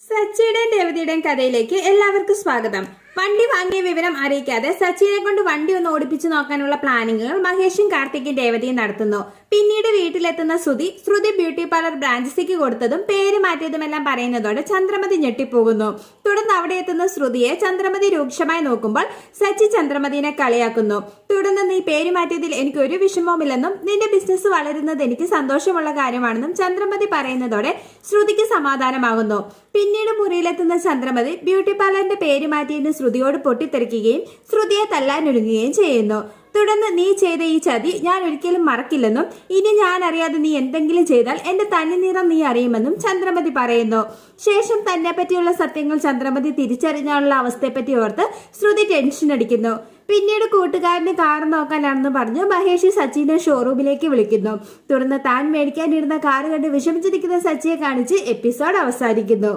സച്ചിയുടെയും രേവതിയുടെയും കഥയിലേക്ക് എല്ലാവർക്കും സ്വാഗതം. വണ്ടി വാങ്ങിയ വിവരം അറിയിക്കാതെ സച്ചിനെ കൊണ്ട് വണ്ടി ഒന്ന് ഓടിപ്പിച്ചു നോക്കാനുള്ള പ്ലാനിങ്ങുകൾ മഹേഷും കാർത്തിക്കും രേവതിയും നടത്തുന്നു. പിന്നീട് വീട്ടിലെത്തുന്ന ശ്രുതി ബ്യൂട്ടി പാർലർ ബ്രാഞ്ചസിക്ക് കൊടുത്തതും പേര് മാറ്റിയതുമെല്ലാം പറയുന്നതോടെ ചന്ദ്രമതി ഞെട്ടിപ്പോകുന്നു. തുടർന്ന് അവിടെ എത്തുന്ന ശ്രുതിയെ ചന്ദ്രമതി രൂക്ഷമായി നോക്കുമ്പോൾ സച്ചി ചന്ദ്രമതിനെ കളിയാക്കുന്നു. തുടർന്ന് നീ പേര് മാറ്റിയതിൽ എനിക്ക് ഒരു വിഷമവുമില്ലെന്നും നിന്റെ ബിസിനസ് വളരുന്നത് എനിക്ക് സന്തോഷമുള്ള കാര്യമാണെന്നും ചന്ദ്രമതി പറയുന്നതോടെ ശ്രുതിക്ക് സമാധാനമാകുന്നു. പിന്നീട് മുറിയിലെത്തുന്ന ചന്ദ്രമതി ബ്യൂട്ടി പാർലറിന്റെ പേര് മാറ്റിയതിന് ശ്രുതിയോട് പൊട്ടിത്തെറിക്കുകയും ശ്രുതിയെ തല്ലാനൊരുങ്ങുകയും ചെയ്യുന്നു. തുടർന്ന് നീ ചെയ്ത ഈ ചതി ഞാൻ ഒരിക്കലും മറക്കില്ലെന്നും ഇനി ഞാൻ അറിയാതെ നീ എന്തെങ്കിലും ചെയ്താൽ എന്റെ തനിനിറം നീ അറിയുമെന്നും ചന്ദ്രമതി പറയുന്നു. ശേഷം തന്നെ പറ്റിയുള്ള സത്യങ്ങൾ ചന്ദ്രമതി തിരിച്ചറിഞ്ഞാലുള്ള അവസ്ഥയെപ്പറ്റി ഓർത്ത് ശ്രുതി ടെൻഷൻ അടിക്കുന്നു. പിന്നീട് കൂട്ടുകാരന് കാർ നോക്കാനാണെന്ന് പറഞ്ഞ് മഹേഷ് സച്ചിനെ ഷോറൂമിലേക്ക് വിളിക്കുന്നു. തുടർന്ന് താൻ മേടിക്കാനിരുന്ന കാർ കണ്ട് വിഷമിച്ചിരിക്കുന്ന സച്ചിയെ കാണിച്ച് എപ്പിസോഡ് അവസാനിക്കുന്നു.